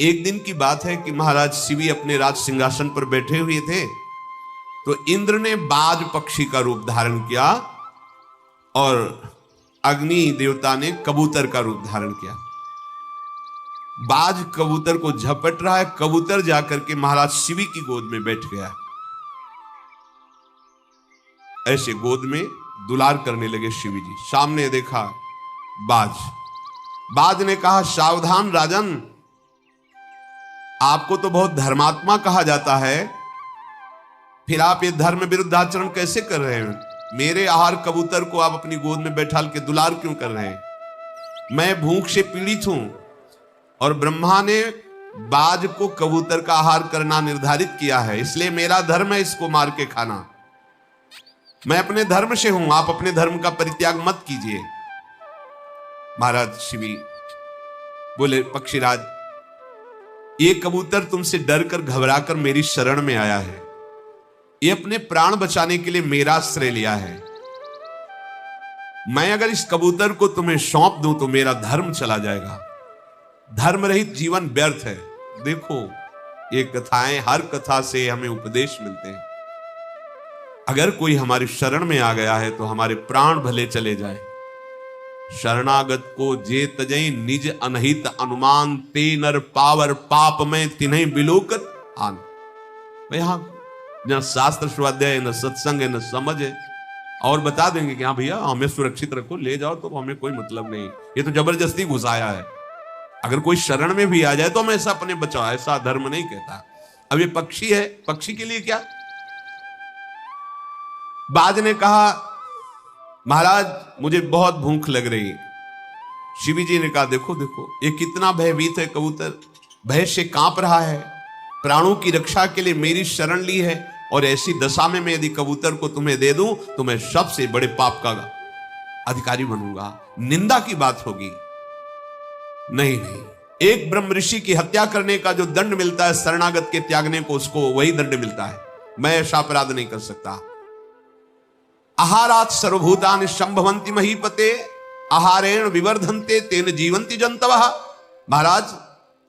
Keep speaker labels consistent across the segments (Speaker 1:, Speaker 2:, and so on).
Speaker 1: एक दिन की बात है कि महाराज शिवी अपने राज सिंहासन पर बैठे हुए थे, तो इंद्र ने बाज पक्षी का रूप धारण किया और अग्नि देवता ने कबूतर का रूप धारण किया। बाज कबूतर को झपट रहा है, कबूतर जाकर के महाराज शिवी की गोद में बैठ गया। ऐसे गोद में दुलार करने लगे शिवी जी। सामने देखा बाज ने कहा, सावधान राजन, आपको तो बहुत धर्मात्मा कहा जाता है, फिर आप ये धर्म विरुद्ध आचरण कैसे कर रहे हैं? मेरे आहार कबूतर को आप अपनी गोद में बैठाल के दुलार क्यों कर रहे हैं? मैं भूख से पीड़ित हूं और ब्रह्मा ने बाज को कबूतर का आहार करना निर्धारित किया है, इसलिए मेरा धर्म है इसको मार के खाना। मैं अपने धर्म से हूं, आप अपने धर्म का परित्याग मत कीजिए। महाराज शिवी बोले, पक्षीराज, ये कबूतर तुमसे डर कर घबरा कर मेरी शरण में आया है, ये अपने प्राण बचाने के लिए मेरा आश्रय लिया है। मैं अगर इस कबूतर को तुम्हें सौंप दूं तो मेरा धर्म चला जाएगा, धर्म रहित जीवन व्यर्थ है। देखो ये कथाएं, हर कथा से हमें उपदेश मिलते हैं। अगर कोई हमारी शरण में आ गया है तो हमारे प्राण भले चले जाए। शरणागत को जे तजई निज अनहित अनुमान, ते नर पावर पाप में तिन्हें बिलोकत आन। यहां न शास्त्र स्वाध्याय, न सत्संग है, न समझ है, और बता देंगे कि हाँ भैया हमें सुरक्षित रखो, ले जाओ, तो हमें कोई मतलब नहीं, ये तो जबरदस्ती घुसाया है। अगर कोई शरण में भी आ जाए तो हम ऐसा अपने बचाओ, ऐसा धर्म नहीं कहता। अब ये पक्षी है, पक्षी के लिए क्या? बाज ने कहा, महाराज मुझे बहुत भूख लग रही है। शिवी जी ने कहा, देखो देखो ये कितना भयभीत है कबूतर, भय से कांप रहा है, प्राणों की रक्षा के लिए मेरी शरण ली है, और ऐसी दशा में मैं यदि कबूतर को तुम्हें दे दूं तो मैं सबसे बड़े पाप का अधिकारी बनूंगा, निंदा की बात होगी। नहीं नहीं, एक ब्रह्म ऋषि की हत्या करने का जो दंड मिलता है शरणागत के त्यागने को, उसको वही दंड मिलता है। मैं ऐसा अपराध नहीं कर सकता। आहारात सर्वभूतानि संभवन्ति महीपते, आहारेण विवर्धन्ते तेन जीवन्ति जंतवः। महाराज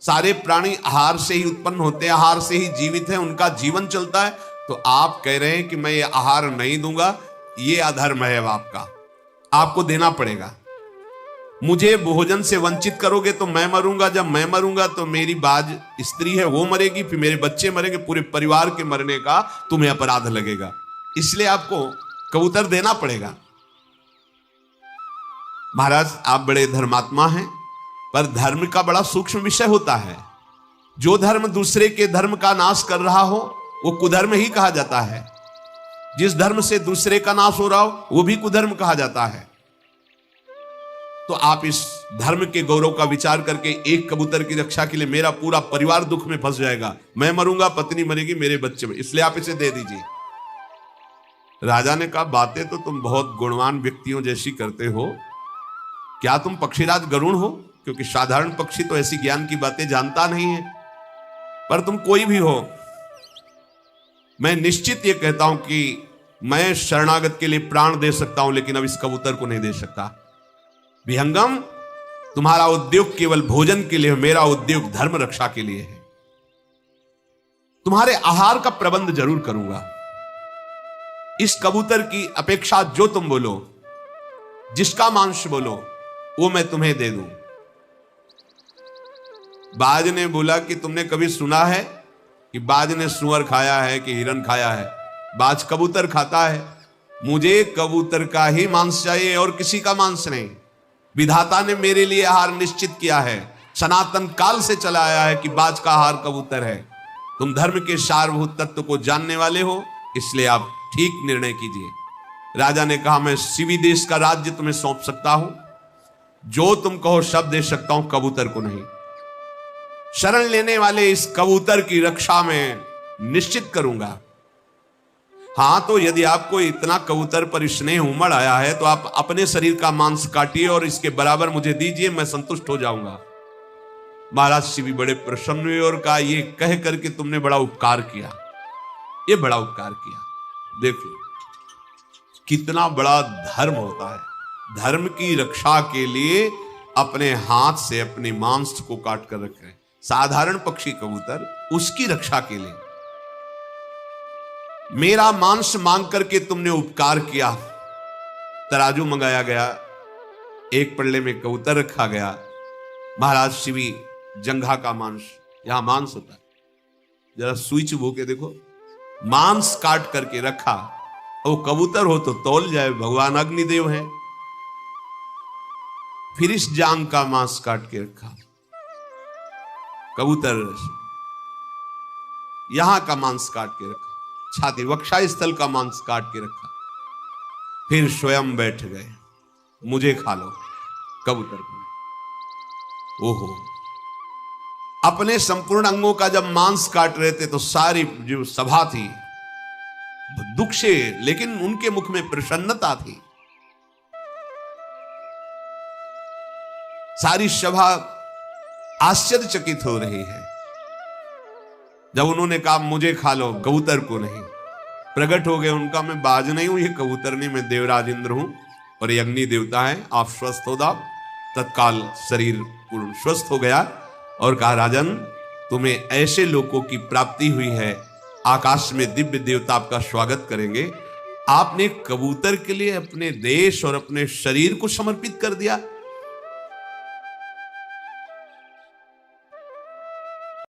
Speaker 1: सारे प्राणी आहार से ही उत्पन्न होते हैं, आहार से ही जीवित हैं, उनका जीवन चलता है। तो आप कह रहे हैं कि मैं ये आहार नहीं दूंगा, ये अधर्म है आपका, आपको देना पड़ेगा। मुझे भोजन से वंचित करोगे तो मैं मरूंगा, जब मैं मरूंगा तो मेरी बाज स्त्री है वो मरेगी, फिर मेरे बच्चे मरेंगे, पूरे परिवार के मरने का तुम्हें अपराध लगेगा, इसलिए आपको कबूतर देना पड़ेगा। महाराज आप बड़े धर्मात्मा हैं, पर धर्म का बड़ा सूक्ष्म विषय होता है। जो धर्म दूसरे के धर्म का नाश कर रहा हो वो कुधर्म ही कहा जाता है, जिस धर्म से दूसरे का नाश हो रहा हो वो भी कुधर्म कहा जाता है। तो आप इस धर्म के गौरव का विचार करके एक कबूतर की रक्षा के लिए मेरा पूरा परिवार दुख में फंस जाएगा, मैं मरूंगा, पत्नी मरेगी, मेरे बच्चे, इसलिए आप इसे दे दीजिए। राजा ने कहा, बातें तो तुम बहुत गुणवान व्यक्तियों जैसी करते हो, क्या तुम पक्षीराज गरुण हो? क्योंकि साधारण पक्षी तो ऐसी ज्ञान की बातें जानता नहीं है, पर तुम कोई भी हो, मैं निश्चित ये कहता हूं कि मैं शरणागत के लिए प्राण दे सकता हूं, लेकिन अब इस कबूतर को नहीं दे सकता। विहंगम, तुम्हारा उद्योग केवल भोजन के लिए, मेरा उद्योग धर्म रक्षा के लिए है। तुम्हारे आहार का प्रबंध जरूर करूंगा, इस कबूतर की अपेक्षा जो तुम बोलो, जिसका मांस बोलो वो मैं तुम्हें दे दूं। बाज ने बोला कि तुमने कभी सुना है कि बाज ने सुअर खाया है कि हिरन खाया है? बाज कबूतर खाता है। मुझे कबूतर का ही मांस चाहिए और किसी का मांस नहीं। विधाता ने मेरे लिए आहार निश्चित किया है, सनातन काल से चला आया है कि बाज का आहार कबूतर है। तुम धर्म के सारभूत तत्व को जानने वाले हो, इसलिए आप ठीक निर्णय कीजिए। राजा ने कहा, मैं शिवी देश का राज्य तुम्हें सौंप सकता हूं, जो तुम कहो सब दे सकता हूं, कबूतर को नहीं। शरण लेने वाले इस कबूतर की रक्षा में निश्चित करूंगा। हां, तो यदि आपको इतना कबूतर पर स्नेह उमड़ आया है तो आप अपने शरीर का मांस काटिए और इसके बराबर मुझे दीजिए, मैं संतुष्ट हो जाऊंगा। महाराज शिवी बड़े प्रसन्न हुए और कहा, ये कह करके तुमने बड़ा उपकार किया, ये बड़ा उपकार किया। देख लो कितना बड़ा धर्म होता है। धर्म की रक्षा के लिए अपने हाथ से अपने मांस को काट कर रख रहे हैं। साधारण पक्षी कबूतर, उसकी रक्षा के लिए मेरा मांस मांग करके तुमने उपकार किया। तराजू मंगाया गया, एक पल्ले में कबूतर रखा गया। महाराज शिवी जंघा का मांस, यहां मांस होता है, जरा सुई चुभो के देखो, मांस काट करके रखा। वो कबूतर हो तो तौल जाए, भगवान अग्निदेव हैं। फिर इस जांग का मांस काट के रखा, कबूतर यहां का मांस काट के रखा, छाती वक्षा स्थल का मांस काट के रखा। फिर स्वयं बैठ गए, मुझे खा लो, कबूतर को। ओहो, अपने संपूर्ण अंगों का जब मांस काट रहे थे तो सारी जो सभा थी दुख से, लेकिन उनके मुख में प्रसन्नता थी। सारी सभा आश्चर्यचकित हो रही है। जब उन्होंने कहा मुझे खा लो, कबूतर को नहीं, प्रकट हो गए उनका, मैं बाज नहीं हूं, ये कबूतर नहीं, मैं देवराज इंद्र हूं और ये अग्नि देवता है, आप स्वस्थ हो जाओ। तत्काल शरीर पूर्ण स्वस्थ हो गया और कहा राजन, तुम्हें ऐसे लोगों की प्राप्ति हुई है, आकाश में दिव्य देवता आपका स्वागत करेंगे। आपने कबूतर के लिए अपने देश और अपने शरीर को समर्पित कर दिया।